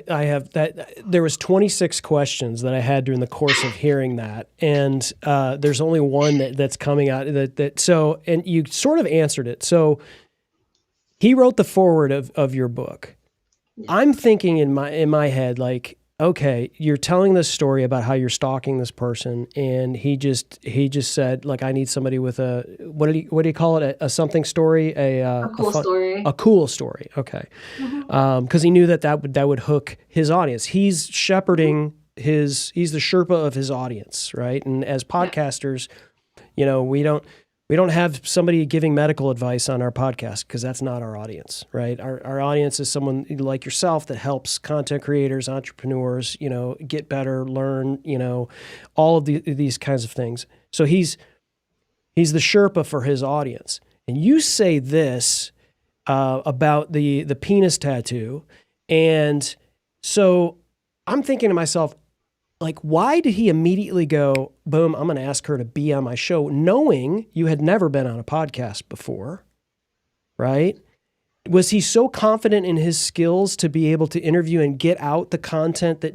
have that. There was 26 questions that I had during the course of hearing that. And there's only one that's coming out and you sort of answered it. So he wrote the foreword of your book. Yeah. I'm thinking in my head, like, okay, you're telling this story about how you're stalking this person, and he just said, like, I need somebody with what do you call it? A something story, a cool story. A cool story. Okay, because he knew that would hook his audience. He's shepherding he's the Sherpa of his audience, right? And as podcasters, we don't have somebody giving medical advice on our podcast because that's not our audience, right? Our audience is someone like yourself that helps content creators, entrepreneurs, get better, learn, all of these kinds of things. So he's the Sherpa for his audience. And you say this about the penis tattoo. And so I'm thinking to myself, like, why did he immediately go, boom, I'm going to ask her to be on my show, knowing you had never been on a podcast before, right? Was he so confident in his skills to be able to interview and get out the content that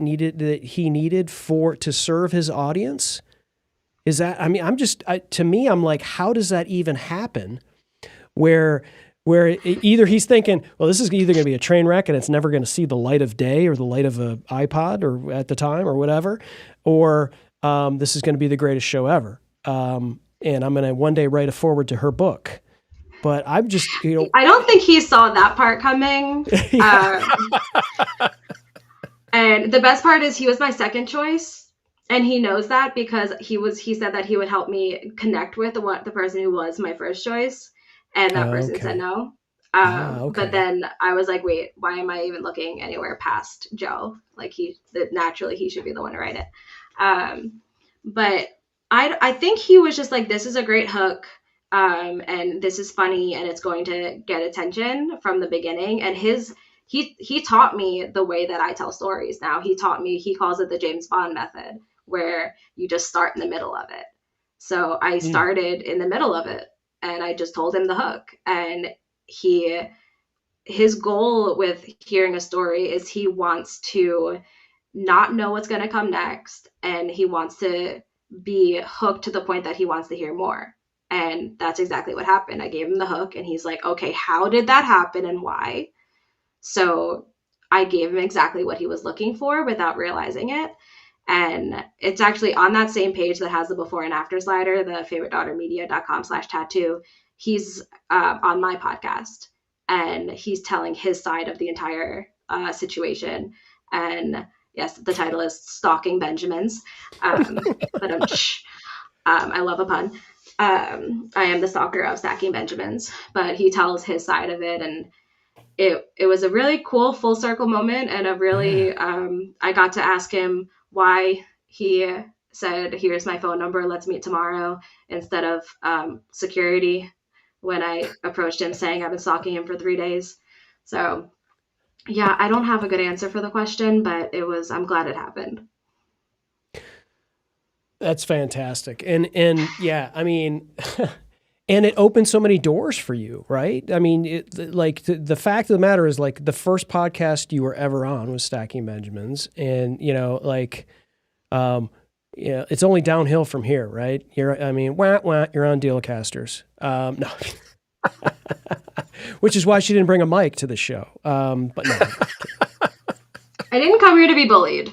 he needed to serve his audience? Is that, I mean, I'm like, how does that even happen? Where either he's thinking, well, this is either going to be a train wreck and it's never going to see the light of day or the light of an iPod or at the time or whatever, or this is going to be the greatest show ever. And I'm going to one day write a foreword to her book. But I'm just, I don't think he saw that part coming. And the best part is he was my second choice. And he knows that because he said that he would help me connect with the person who was my first choice. And that person said no. But then I was like, wait, why am I even looking anywhere past Joe? Like naturally he should be the one to write it. But I think he was just like, this is a great hook. And this is funny and it's going to get attention from the beginning. And he taught me the way that I tell stories now. He calls it the James Bond method, where you just start in the middle of it. So I started in the middle of it. And I just told him the hook. And his goal with hearing a story is he wants to not know what's going to come next. And he wants to be hooked to the point that he wants to hear more. And that's exactly what happened. I gave him the hook and he's like, okay, how did that happen and why? So I gave him exactly what he was looking for without realizing it. And it's actually on that same page that has the before and after slider, the favoritedaughtermedia.com/tattoo. He's on my podcast, and he's telling his side of the entire situation. And yes, the title is Stalking Benjamins. But I love a pun. I am the stalker of stacking Benjamins, but he tells his side of it, and it was a really cool full circle moment, and a really I got to ask him why he said, "Here's my phone number, let's meet tomorrow," instead of security when I approached him saying I've been stalking him for 3 days. So yeah, I don't have a good answer for the question, but I'm glad it happened. That's fantastic. And yeah, I mean, and it opened so many doors for you, right? I mean, the fact of the matter is, like, the first podcast you were ever on was Stacking Benjamins. And, it's only downhill from here, right? You're on Dealcasters. No. Which is why she didn't bring a mic to the show. But no. I didn't come here to be bullied.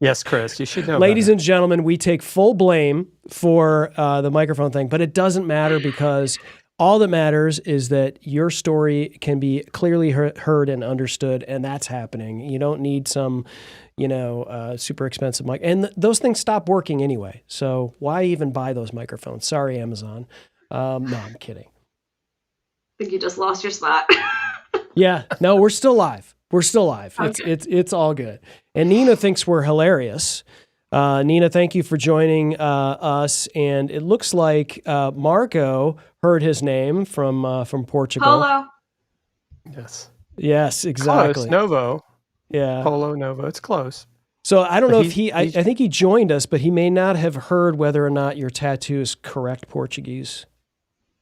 Yes, Chris, you should know. Ladies and gentlemen, we take full blame for the microphone thing, but it doesn't matter, because all that matters is that your story can be clearly heard and understood, and that's happening. You don't need some, super expensive mic. And those things stop working anyway, so why even buy those microphones? Sorry, Amazon. No, I'm kidding. I think you just lost your spot. Yeah, no, we're still live. We're still live. Okay. It's all good. And Nina thinks we're hilarious. Nina, thank you for joining us. And it looks like Marco heard his name from Portugal. Polo. Yes, exactly. Close. Novo. Yeah. Polo Novo. It's close. So I don't know if I think he joined us, but he may not have heard whether or not your tattoo is correct Portuguese.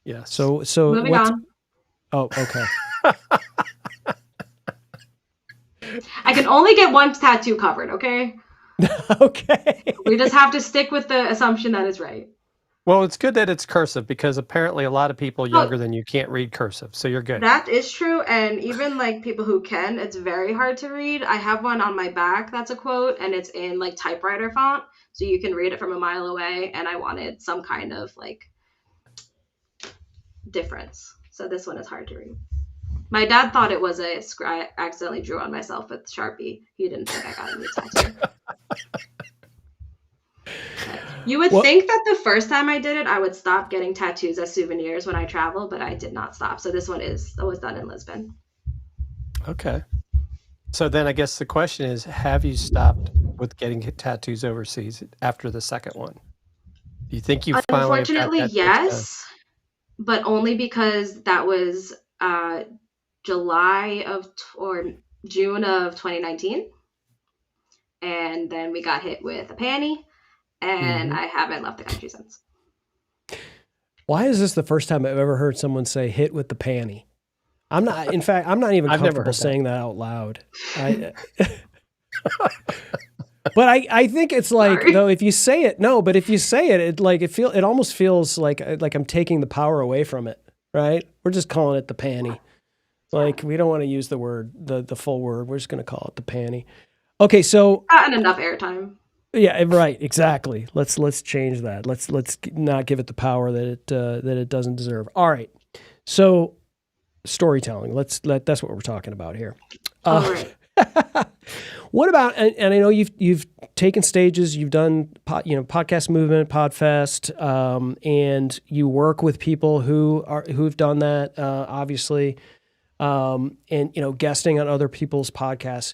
Yes. So Moving on. Oh, okay. I can only get one tattoo covered, okay? Okay. We just have to stick with the assumption that it's right. Well, it's good that it's cursive, because apparently a lot of people younger than you can't read cursive, so you're good. That is true, and even like people who can, it's very hard to read. I have one on my back that's a quote, and it's in like typewriter font, so you can read it from a mile away, and I wanted some kind of like difference. So this one is hard to read. My dad thought it was I accidentally drew on myself with Sharpie. He didn't think I got a new tattoo. You would think that the first time I did it, I would stop getting tattoos as souvenirs when I travel, but I did not stop. So this one was done in Lisbon. Okay. So then I guess the question is, have you stopped with getting tattoos overseas after the second one? Do you think you finally have got Unfortunately, that yes, but only because that was June of 2019. And then we got hit with a panty, and I haven't left the country since. Why is this the first time I've ever heard someone say "hit with the panty"? I'm not even comfortable saying that out loud. But I think it's like, though, if you say it, it almost feels like I'm taking the power away from it, right? We're just calling it the panty. Like, we don't want to use the word, the full word. We're just going to call it the panty. Okay, so Gotten enough airtime. Yeah, right, exactly. Let's change that. Let's not give it the power that it doesn't deserve. All right. So storytelling. That's what we're talking about here. All right. What about, and I know you've taken stages, you've done podcast movement, Podfest, and you work with people who've done that, obviously, and guesting on other people's podcasts.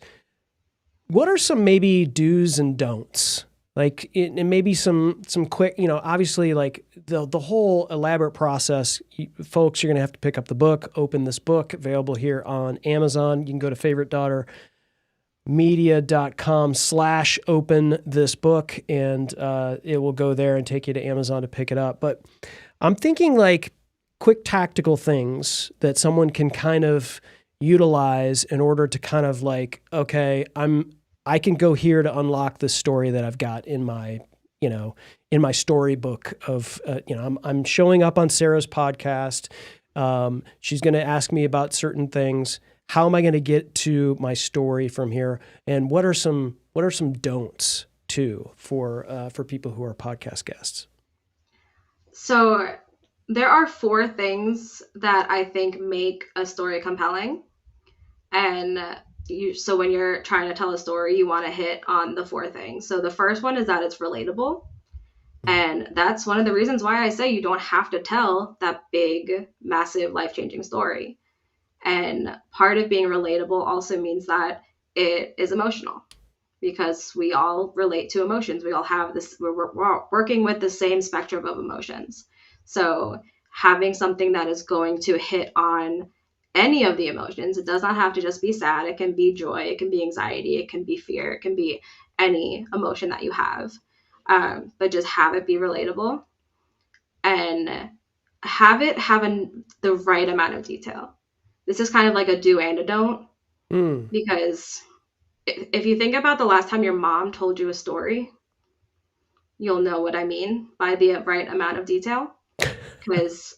What are some maybe do's and don'ts? Like, and maybe some quick, obviously, like the whole elaborate process. Folks, you're going to have to pick up the book, open this book, available here on Amazon. You can go to favoritedaughtermedia.com/open this book, and it will go there and take you to Amazon to pick it up. But I'm thinking like quick tactical things that someone can kind of utilize in order to kind of like, okay, I can go here to unlock this story that I've got in my, in my storybook of, I'm showing up on Sarah's podcast. She's going to ask me about certain things. how am I going to get to my story from here? And what are some don'ts too for people who are podcast guests? So there are 4 things that I think make a story compelling. And so when you're trying to tell a story, you want to hit on the 4 things. So the first one is that it's relatable. And that's one of the reasons why I say you don't have to tell that big, massive, life-changing story. And part of being relatable also means that it is emotional, because we all relate to emotions. We all have this, we're working with the same spectrum of emotions. So having something that is going to hit on any of the emotions, it does not have to just be sad. It can be joy, it can be anxiety, it can be fear, it can be any emotion that you have. But just have it be relatable, and have it have the right amount of detail. This is kind of like a do and a don't, because if you think about the last time your mom told you a story, you'll know what I mean by the right amount of detail. Because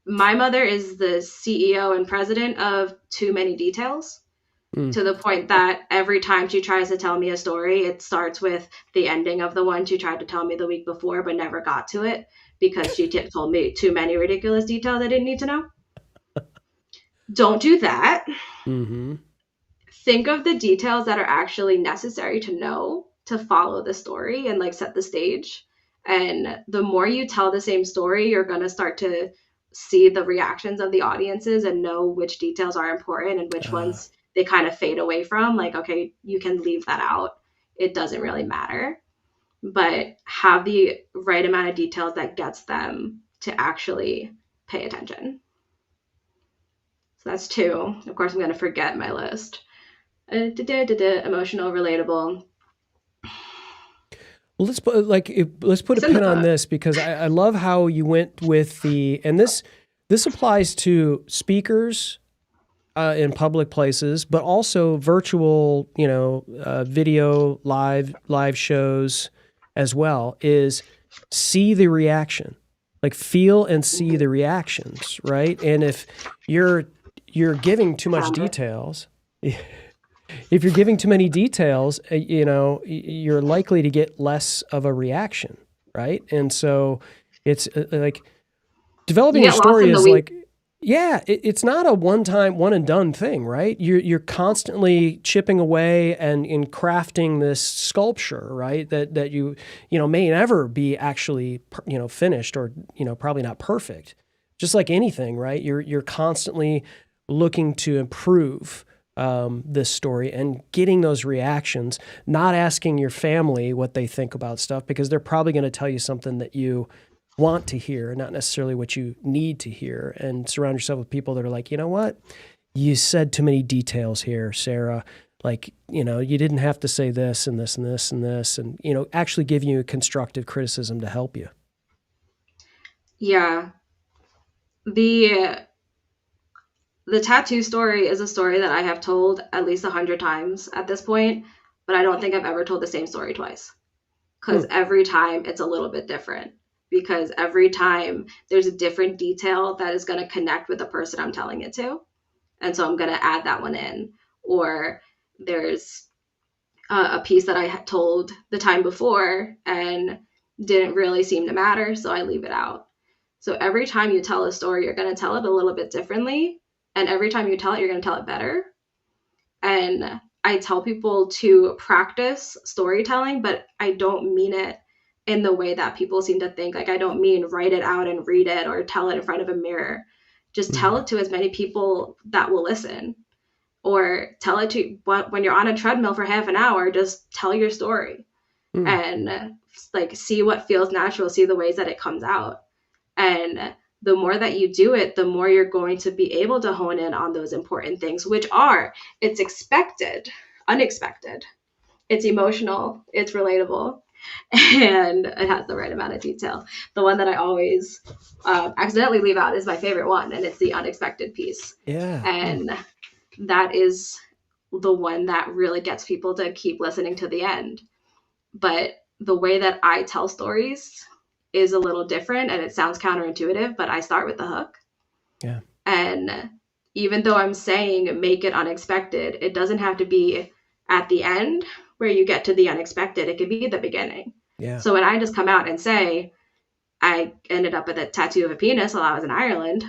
my mother is the CEO and president of too many details, to the point that every time she tries to tell me a story, it starts with the ending of the one she tried to tell me the week before but never got to it, because she told me too many ridiculous details I didn't need to know. Don't do that. Mm-hmm. Think of the details that are actually necessary to know to follow the story and like set the stage. And the more you tell the same story, you're going to start to see the reactions of the audiences and know which details are important and which ones they kind of fade away from. Like, okay, you can leave that out. It doesn't really matter. But have the right amount of details that gets them to actually pay attention. So that's 2. Of course, I'm going to forget my list. Emotional, relatable. Well, let's put a pin on this, because I love how you went with and this applies to speakers in public places, but also virtual, video live shows as well, is see the reaction, like feel and see the reactions, right? And if you're giving too much details, if you're giving too many details, you're likely to get less of a reaction, right? And so it's like developing a story is like, it's not a one and done thing, right? You're constantly chipping away and in crafting this sculpture, right? That you may never be actually finished, or probably not perfect. Just like anything, right? You're constantly looking to improve this story and getting those reactions, not asking your family what they think about stuff, because they're probably going to tell you something that you want to hear, not necessarily what you need to hear. And surround yourself with people that are like, you know what? You said too many details here, Sarah. Like, you didn't have to say this and this and this and this, and, actually give you constructive criticism to help you. Yeah. The tattoo story is a story that I have told at least 100 times at this point, but I don't think I've ever told the same story twice, because every time it's a little bit different, because every time there's a different detail that is going to connect with the person I'm telling it to. And so I'm going to add that one in. Or there's a piece that I had told the time before and didn't really seem to matter, so I leave it out. So every time you tell a story, you're going to tell it a little bit differently. And every time you tell it, you're going to tell it better. And I tell people to practice storytelling, but I don't mean it in the way that people seem to think. Like, I don't mean write it out and read it or tell it in front of a mirror. Just tell it to as many people that will listen. Or tell it to, when you're on a treadmill for half an hour, just tell your story. And like, see what feels natural, see the ways that it comes out. And the more that you do it, the more you're going to be able to hone in on those important things, which are, it's expected, unexpected, it's emotional, it's relatable, and it has the right amount of detail. The one that I always accidentally leave out is my favorite one, and it's the unexpected piece. Yeah. And that is the one that really gets people to keep listening to the end. But the way that I tell stories is a little different, and it sounds counterintuitive, but I start with the hook. Yeah. And even though I'm saying make it unexpected, it doesn't have to be at the end where you get to the unexpected. It could be the beginning. Yeah. So when I just come out and say I ended up with a tattoo of a penis while I was in Ireland,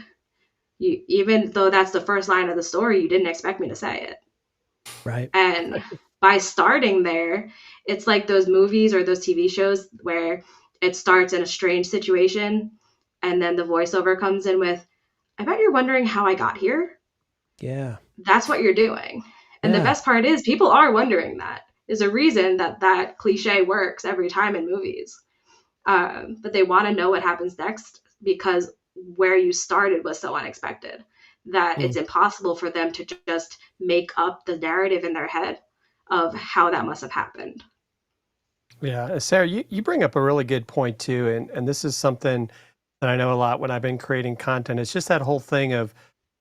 even though that's the first line of the story, you didn't expect me to say it. Right. And by starting there, it's like those movies or those TV shows where it starts in a strange situation and then the voiceover comes in with, I bet you're wondering how I got here. Yeah. That's what you're doing. And the Yeah. best part is people are wondering that. There's a reason that that cliche works every time in movies. But they want to know what happens next because where you started was so unexpected that it's impossible for them to just make up the narrative in their head of how that must have happened. Yeah, Sarah, you bring up a really good point too, and this is something that I know a lot when I've been creating content. It's just that whole thing of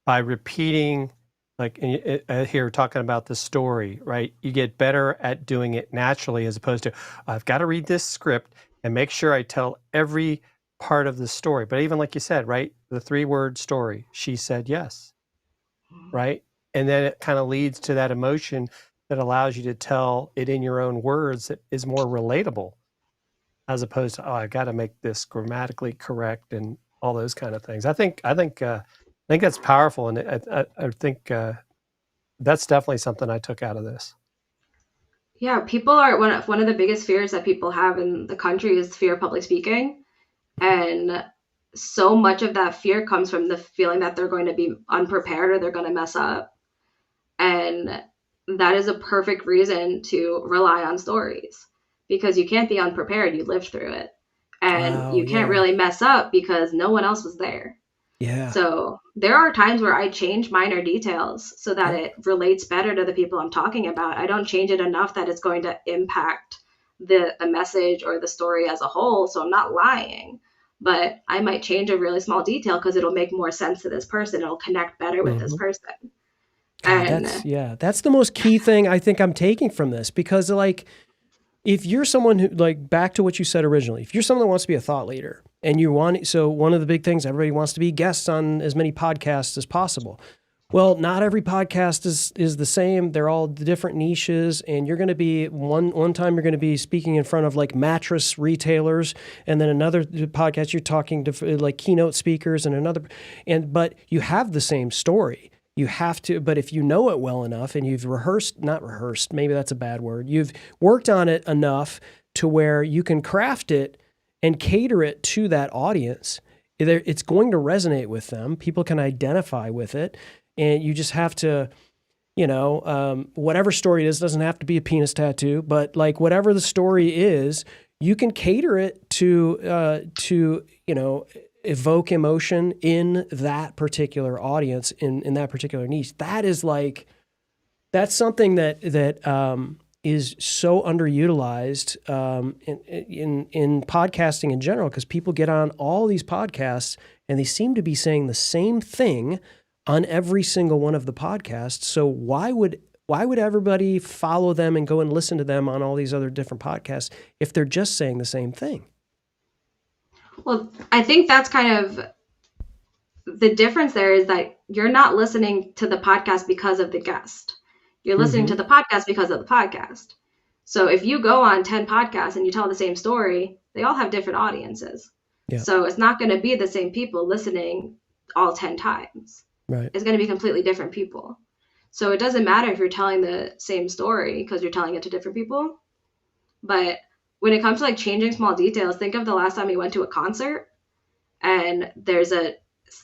by repeating, like here talking about the story, right? You get better at doing it naturally as opposed to I've got to read this script and make sure I tell every part of the story. But even like you said, right, the 3-word story, she said yes, right? And then it kind of leads to that emotion that allows you to tell it in your own words that is more relatable as opposed to, oh, I got to make this grammatically correct and all those kind of things. I think that's powerful. And I think that's definitely something I took out of this. Yeah, people are one of the biggest fears that people have in the country is fear of public speaking. And so much of that fear comes from the feeling that they're going to be unprepared or they're going to mess up. And that is a perfect reason to rely on stories because you can't be unprepared. You lived through it. And you can't really mess up because no one else was there. Yeah. So there are times where I change minor details so that it relates better to the people I'm talking about. I don't change it enough that it's going to impact the message or the story as a whole. So I'm not lying, but I might change a really small detail because it'll make more sense to this person. It'll connect better with this person. God, that's the most key thing I think I'm taking from this because like, if you're someone who like back to what you said originally, if you're someone that wants to be a thought leader and you want, so one of the big things, everybody wants to be guests on as many podcasts as possible. Well, not every podcast is the same. They're all different niches, and you're going to be one time you're going to be speaking in front of like mattress retailers, and then another podcast you're talking to like keynote speakers, but you have the same story. You have to, but if you know it well enough and you've not rehearsed, maybe that's a bad word. You've worked on it enough to where you can craft it and cater it to that audience. It's going to resonate with them. People can identify with it. And you just have to, whatever story it is, doesn't have to be a penis tattoo, but like whatever the story is, you can cater it to evoke emotion in that particular audience, in that particular niche. That's something that is so underutilized in podcasting in general, because people get on all these podcasts and they seem to be saying the same thing on every single one of the podcasts. So why would everybody follow them and go and listen to them on all these other different podcasts if they're just saying the same thing? Well, I think that's kind of the difference there is that you're not listening to the podcast because of the guest. You're listening to the podcast because of the podcast. So if you go on 10 podcasts and you tell the same story, they all have different audiences. Yeah. So it's not going to be the same people listening all 10 times. Right. It's going to be completely different people. So it doesn't matter if you're telling the same story because you're telling it to different people. But when it comes to like changing small details, think of the last time you went to a concert and there's a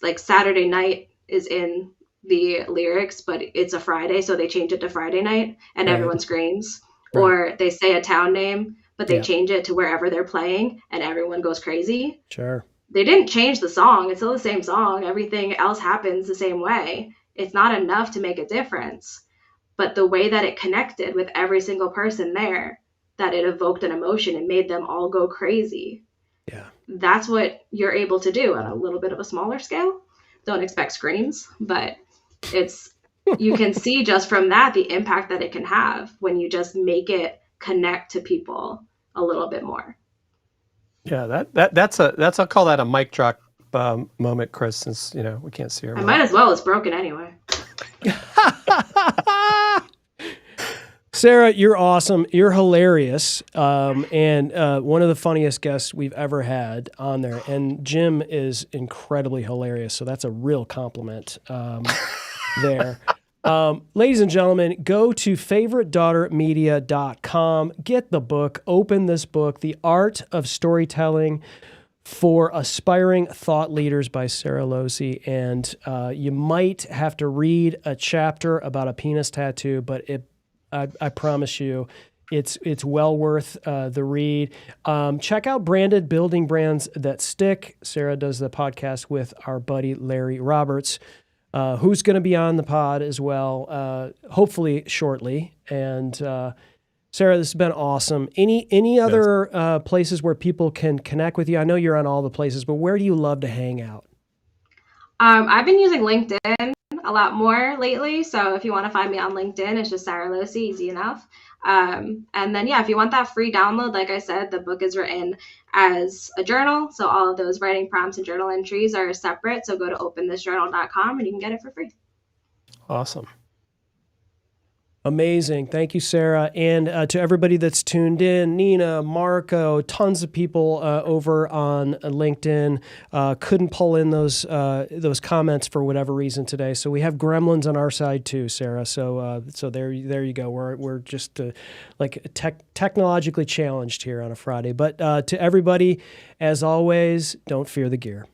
like Saturday night is in the lyrics, but it's a Friday, so they change it to Friday night and everyone screams. Right. Or they say a town name, but they change it to wherever they're playing and everyone goes crazy. Sure. They didn't change the song. It's still the same song. Everything else happens the same way. It's not enough to make a difference. But the way that it connected with every single person there, that it evoked an emotion and made them all go crazy. Yeah. That's what you're able to do on a little bit of a smaller scale. Don't expect screams, but you can see just from that the impact that it can have when you just make it connect to people a little bit more. Yeah, that's I'll call that a mic drop moment, Chris, since we can't see her. I might as well. It's broken anyway. Sara, you're awesome. You're hilarious, and one of the funniest guests we've ever had on there. And Jim is incredibly hilarious, so that's a real compliment there. Ladies and gentlemen, go to favoritedaughtermedia.com. Get the book. Open this book, The Art of Storytelling for Aspiring Thought Leaders by Sara Lohse. And you might have to read a chapter about a penis tattoo, but I promise you, it's well worth the read. Check out Branded Building Brands That Stick. Sara does the podcast with our buddy Larry Roberts, who's going to be on the pod as well, hopefully shortly. And Sara, this has been awesome. Any other places where people can connect with you? I know you're on all the places, but where do you love to hang out? I've been using LinkedIn a lot more lately. So if you want to find me on LinkedIn, it's just Sara Lohse, easy enough. And then, if you want that free download, like I said, the book is written as a journal. So all of those writing prompts and journal entries are separate. So go to openthisjournal.com and you can get it for free. Awesome. Amazing. Thank you, Sara. And to everybody that's tuned in, Nina, Marco, tons of people over on LinkedIn couldn't pull in those comments for whatever reason today. So we have gremlins on our side too, Sara. So there you go. We're just technologically challenged here on a Friday. But to everybody, as always, don't fear the gear.